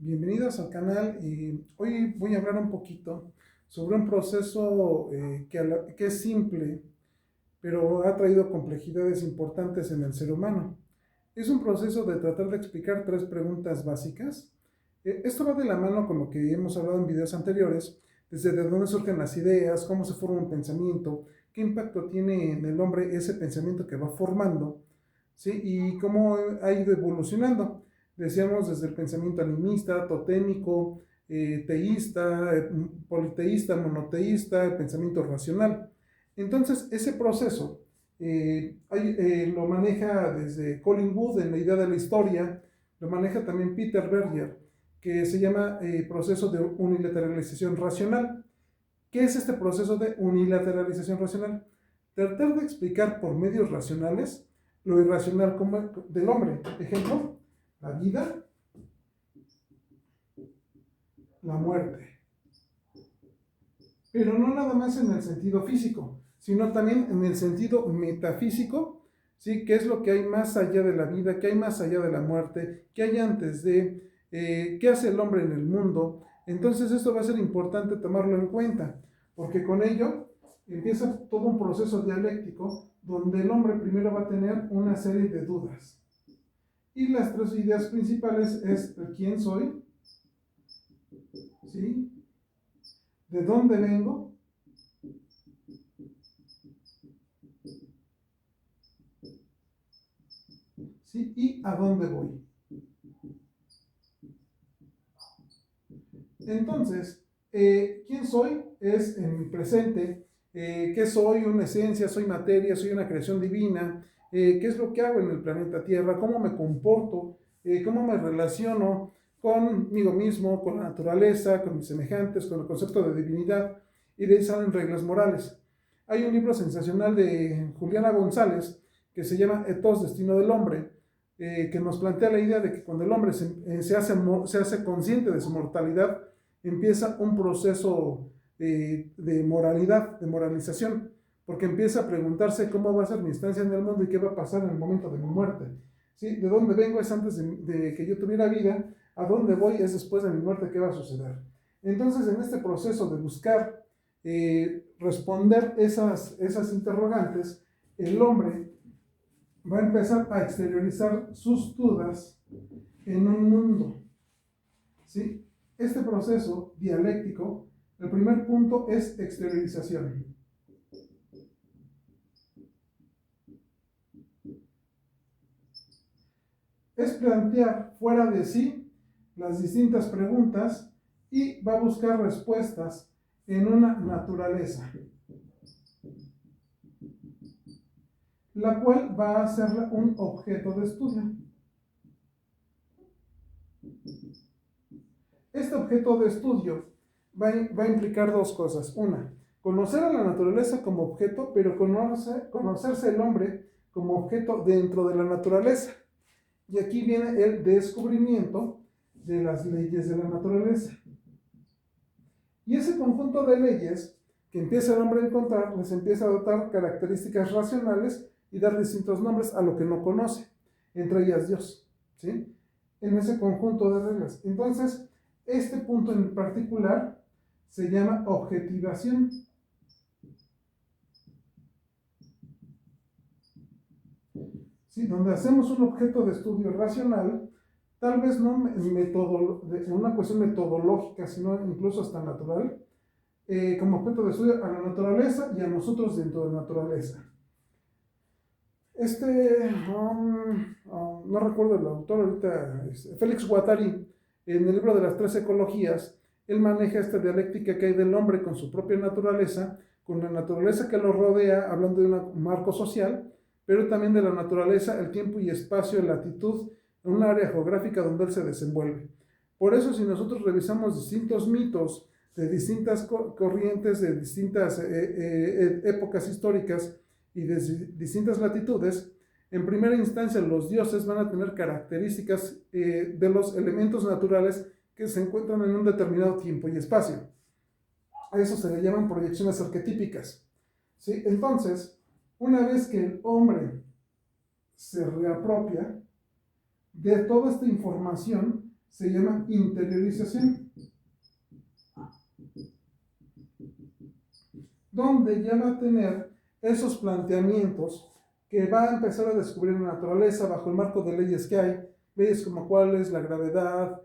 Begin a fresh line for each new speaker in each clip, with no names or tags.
Bienvenidos al canal y hoy voy a hablar un poquito sobre un proceso que es simple, pero ha traído complejidades importantes en el ser humano. Es un proceso de tratar de explicar tres preguntas básicas. Esto va de la mano con lo que hemos hablado en videos anteriores, desde de dónde surgen las ideas, cómo se forma un pensamiento, qué impacto tiene en el hombre ese pensamiento que va formando, ¿sí? Y cómo ha ido evolucionando. Decíamos desde el pensamiento animista, totémico, teísta, politeísta, monoteísta, el pensamiento racional. Entonces, ese proceso lo maneja desde Colin Wood en la idea de la historia, lo maneja también Peter Berger, que se llama proceso de unilateralización racional. ¿Qué es este proceso de unilateralización racional? Tratar de explicar por medios racionales lo irracional del hombre. Ejemplo, la vida, la muerte. Pero no nada más en el sentido físico, sino también en el sentido metafísico, ¿sí? ¿Qué es lo que hay más allá de la vida? ¿Qué hay más allá de la muerte? ¿Qué hay antes de? ¿Qué hace el hombre en el mundo? Entonces esto va a ser importante tomarlo en cuenta, porque con ello empieza todo un proceso dialéctico donde el hombre primero va a tener una serie de dudas. Y las tres ideas principales es quién soy, ¿sí? ¿De dónde vengo? ¿Sí? ¿Y a dónde voy? Entonces, ¿quién soy? Es en mi presente. ¿Qué soy? Una esencia, soy materia, soy una creación divina. ¿Qué es lo que hago en el planeta Tierra? ¿Cómo me comporto? ¿Cómo me relaciono conmigo mismo, con la naturaleza, con mis semejantes, con el concepto de divinidad? Y de ahí salen reglas morales. Hay un libro sensacional de Juliana González que se llama Ethos, Destino del Hombre, que nos plantea la idea de que cuando el hombre se hace consciente de su mortalidad, empieza un proceso de moralidad, de moralización, porque empieza a preguntarse cómo va a ser mi estancia en el mundo y qué va a pasar en el momento de mi muerte. ¿Sí? De dónde vengo es antes de que yo tuviera vida, a dónde voy es después de mi muerte, qué va a suceder. Entonces, en este proceso de buscar responder esas interrogantes, el hombre va a empezar a exteriorizar sus dudas en un mundo. ¿Sí? Este proceso dialéctico, el primer punto es exteriorización. Es plantear fuera de sí las distintas preguntas y va a buscar respuestas en una naturaleza, la cual va a ser un objeto de estudio. Este objeto de estudio va a implicar dos cosas. Una, conocer a la naturaleza como objeto, pero conocerse el hombre como objeto dentro de la naturaleza. Y aquí viene el descubrimiento de las leyes de la naturaleza. Y ese conjunto de leyes que empieza el hombre a encontrar, les empieza a dotar características racionales y dar distintos nombres a lo que no conoce, entre ellas Dios, ¿sí? En ese conjunto de reglas. Entonces, este punto en particular se llama objetivación. ¿Sí? Donde hacemos un objeto de estudio racional, tal vez no en una cuestión metodológica, sino incluso hasta natural, como objeto de estudio a la naturaleza y a nosotros dentro de la naturaleza. No recuerdo el autor ahorita, Félix Guattari, en el libro de las tres ecologías, él maneja esta dialéctica que hay del hombre con su propia naturaleza, con la naturaleza que lo rodea, hablando de un marco social, pero también de la naturaleza, el tiempo y espacio, la latitud, en un área geográfica donde él se desenvuelve. Por eso, si nosotros revisamos distintos mitos de distintas corrientes, de distintas épocas históricas y de distintas latitudes, en primera instancia los dioses van a tener características de los elementos naturales que se encuentran en un determinado tiempo y espacio. A eso se le llaman proyecciones arquetípicas. ¿Sí? Entonces, una vez que el hombre se reapropia de toda esta información, se llama interiorización, donde ya va a tener esos planteamientos que va a empezar a descubrir la naturaleza bajo el marco de leyes que hay, leyes como cuáles, la gravedad,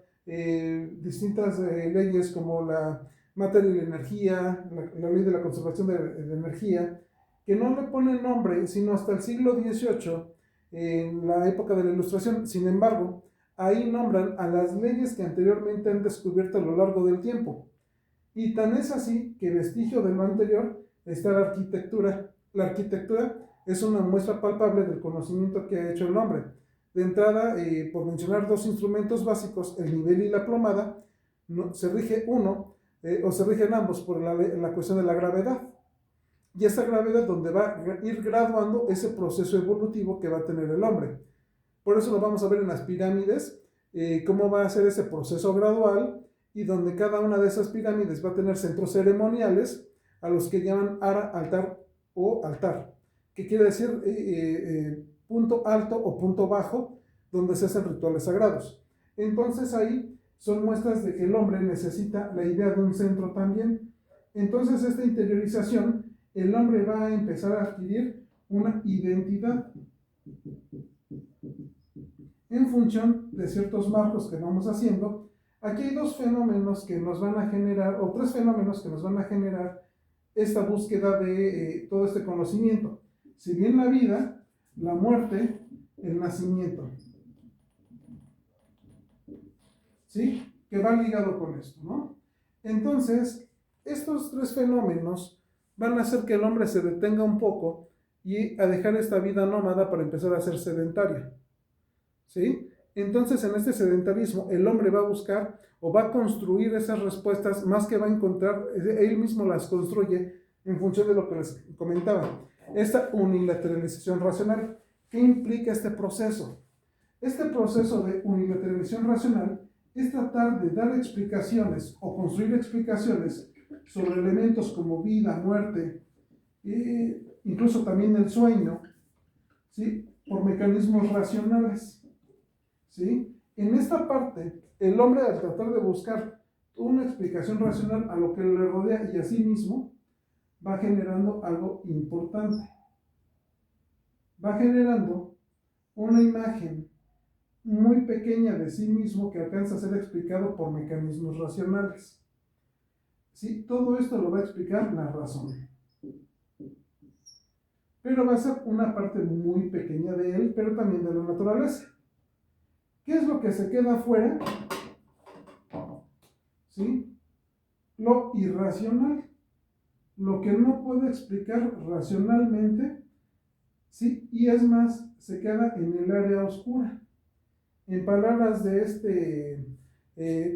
distintas leyes como la materia y la energía, la ley de la conservación de energía, que no le ponen nombre sino hasta el siglo XVIII, en la época de la Ilustración. Sin embargo, ahí nombran a las leyes que anteriormente han descubierto a lo largo del tiempo. Y tan es así que vestigio de lo anterior está la arquitectura. La arquitectura es una muestra palpable del conocimiento que ha hecho el hombre. De entrada, por mencionar dos instrumentos básicos, el nivel y la plomada, se rige uno, o se rigen ambos por la cuestión de la gravedad. Y esa gravedad donde va a ir graduando ese proceso evolutivo que va a tener el hombre. Por eso lo vamos a ver en las pirámides, cómo va a ser ese proceso gradual, y donde cada una de esas pirámides va a tener centros ceremoniales a los que llaman ara, altar o altar, que quiere decir punto alto o punto bajo, donde se hacen rituales sagrados. Entonces ahí son muestras de que el hombre necesita la idea de un centro también. Entonces esta interiorización, el hombre va a empezar a adquirir una identidad en función de ciertos marcos que vamos haciendo. Aquí hay dos fenómenos que nos van a generar, o tres fenómenos que nos van a generar esta búsqueda de todo este conocimiento. Si bien la vida, la muerte, el nacimiento. ¿Sí? Que va ligado con esto, ¿no? Entonces, estos tres fenómenos van a hacer que el hombre se detenga un poco y a dejar esta vida nómada para empezar a ser sedentario. ¿Sí? Entonces, en este sedentarismo, el hombre va a buscar o va a construir esas respuestas, más que va a encontrar, él mismo las construye en función de lo que les comentaba. Esta unilateralización racional, ¿qué implica este proceso? Este proceso de unilateralización racional es tratar de dar explicaciones o construir explicaciones sobre elementos como vida, muerte, incluso también el sueño, ¿sí? Por mecanismos racionales. ¿Sí? En esta parte, el hombre, al tratar de buscar una explicación racional a lo que le rodea y a sí mismo, va generando algo importante. Va generando una imagen muy pequeña de sí mismo que alcanza a ser explicado por mecanismos racionales. ¿Sí? Todo esto lo va a explicar la razón. Pero va a ser una parte muy pequeña de él, pero también de la naturaleza. ¿Qué es lo que se queda afuera? ¿Sí? Lo irracional, lo que no puede explicar racionalmente, ¿sí? Y es más, se queda en el área oscura. En palabras de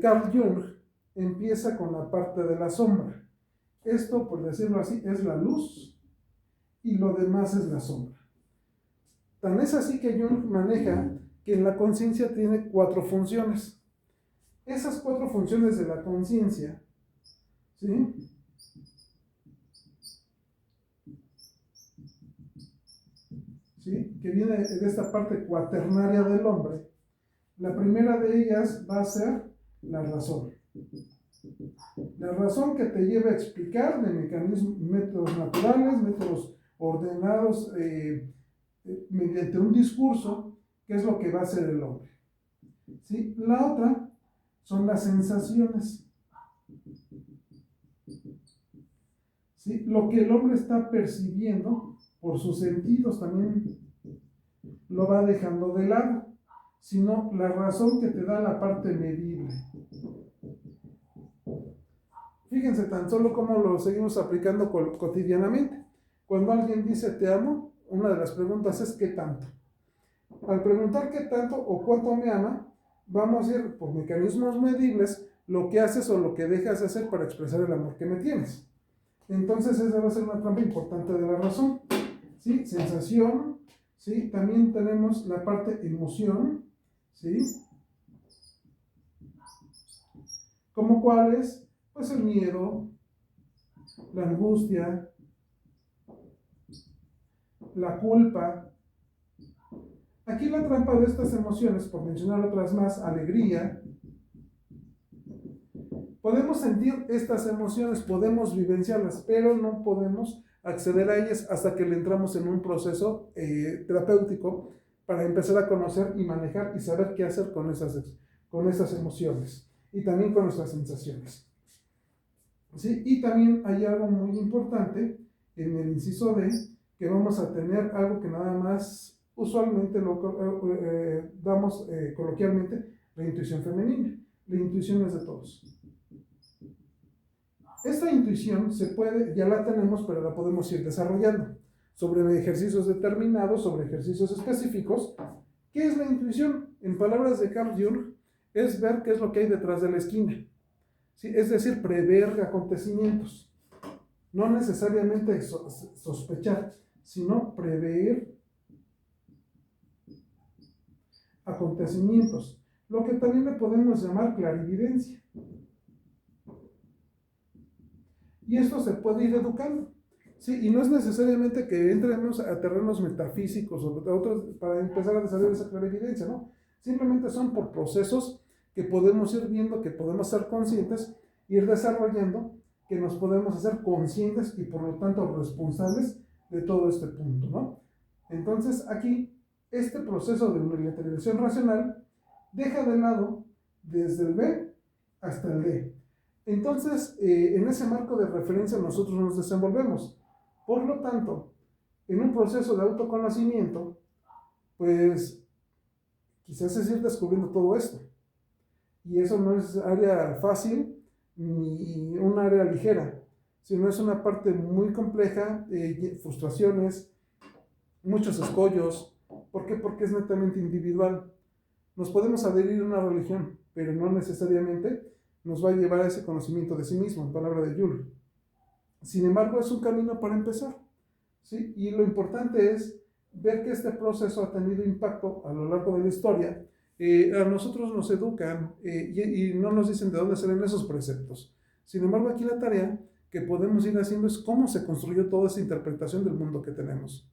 Carl Jung, empieza con la parte de la sombra. Esto, por decirlo así, es la luz y lo demás es la sombra. Tan es así que Jung maneja que la conciencia tiene 4 funciones. Esas 4 funciones de la conciencia, ¿sí? ¿Sí? Que viene de esta parte cuaternaria del hombre. La primera de ellas va a ser la razón. La razón que te lleva a explicar de mecanismos, métodos naturales, métodos ordenados, mediante un discurso, qué es lo que va a hacer el hombre. ¿Sí? La otra son las sensaciones. ¿Sí? Lo que el hombre está percibiendo por sus sentidos también lo va dejando de lado, sino la razón que te da la parte medible. Fíjense tan solo cómo lo seguimos aplicando cotidianamente. Cuando alguien dice te amo, una de las preguntas es ¿qué tanto? Al preguntar qué tanto o cuánto me ama, vamos a ir por mecanismos medibles lo que haces o lo que dejas de hacer para expresar el amor que me tienes. Entonces esa va a ser una trampa importante de la razón. ¿Sí? Sensación, ¿sí? También tenemos la parte emoción, ¿sí? ¿Como cuáles? Pues el miedo, la angustia, la culpa. Aquí la trampa de estas emociones, por mencionar otras más, alegría, Podemos sentir estas emociones, podemos vivenciarlas, pero no podemos acceder a ellas hasta que le entramos en un proceso terapéutico para empezar a conocer y manejar y saber qué hacer con esas emociones y también con nuestras sensaciones. ¿Sí? Y también hay algo muy importante en el inciso D, que vamos a tener algo que nada más usualmente damos coloquialmente, la intuición femenina. La intuición es de todos. Esta intuición ya la tenemos, pero la podemos ir desarrollando sobre ejercicios determinados, sobre ejercicios específicos. ¿Qué es la intuición? En palabras de Carl Jung, es ver qué es lo que hay detrás de la esquina. ¿Sí? Es decir, prever acontecimientos. No necesariamente sospechar, sino prever acontecimientos. Lo que también le podemos llamar clarividencia. Y esto se puede ir educando. Sí, y no es necesariamente que entremos a terrenos metafísicos o otros para empezar a desarrollar esa clarividencia, ¿no? Simplemente son por procesos que podemos ir viendo, que podemos ser conscientes, ir desarrollando, que nos podemos hacer conscientes y por lo tanto responsables de todo este punto, ¿no? Entonces aquí, este proceso de unilateralización racional deja de lado desde el B hasta el D. Entonces, en ese marco de referencia nosotros nos desenvolvemos. Por lo tanto, en un proceso de autoconocimiento, pues quizás es ir descubriendo todo esto. Y eso no es área fácil ni un área ligera, sino es una parte muy compleja, frustraciones, muchos escollos. ¿Por qué? Porque es netamente individual. Nos podemos adherir a una religión, pero no necesariamente nos va a llevar a ese conocimiento de sí mismo, en palabra de Jung. Sin embargo, es un camino para empezar, ¿sí? Y lo importante es ver que este proceso ha tenido impacto a lo largo de la historia. A nosotros nos educan y no nos dicen de dónde salen esos preceptos. Sin embargo, aquí la tarea que podemos ir haciendo es cómo se construyó toda esa interpretación del mundo que tenemos.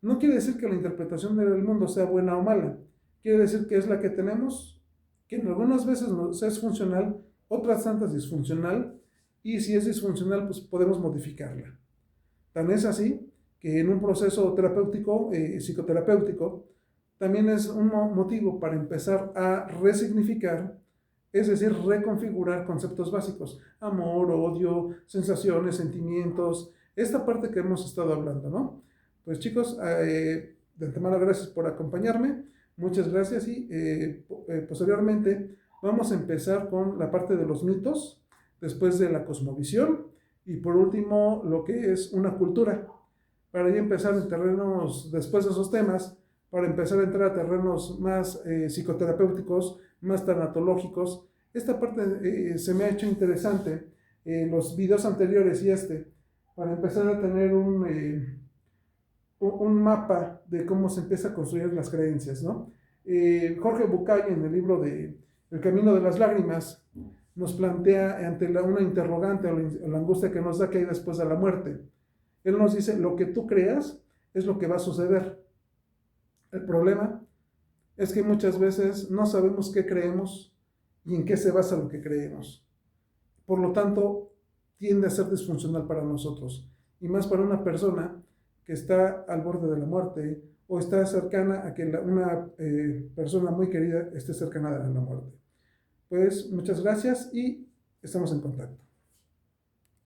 No quiere decir que la interpretación del mundo sea buena o mala. Quiere decir que es la que tenemos, que en algunas veces nos es funcional, otras tantas disfuncional, y si es disfuncional, pues podemos modificarla. Tan es así que en un proceso terapéutico, psicoterapéutico, también es un motivo para empezar a resignificar, es decir, reconfigurar conceptos básicos, amor, odio, sensaciones, sentimientos, esta parte que hemos estado hablando, ¿no? Pues chicos, de antemano gracias por acompañarme, muchas gracias y posteriormente vamos a empezar con la parte de los mitos, después de la cosmovisión y por último lo que es una cultura, para ya empezar en terrenos, después de esos temas, para empezar a entrar a terrenos más psicoterapéuticos, más tanatológicos. Esta parte se me ha hecho interesante, los videos anteriores y para empezar a tener un mapa de cómo se empieza a construir las creencias, ¿no? Jorge Bucay, en el libro de El Camino de las Lágrimas, nos plantea ante una interrogante o la angustia que nos da que hay después de la muerte. Él nos dice, lo que tú creas es lo que va a suceder. El problema es que muchas veces no sabemos qué creemos y en qué se basa lo que creemos. Por lo tanto, tiende a ser disfuncional para nosotros, y más para una persona que está al borde de la muerte o está cercana a que una persona muy querida esté cercana a la muerte. Pues muchas gracias y estamos en contacto.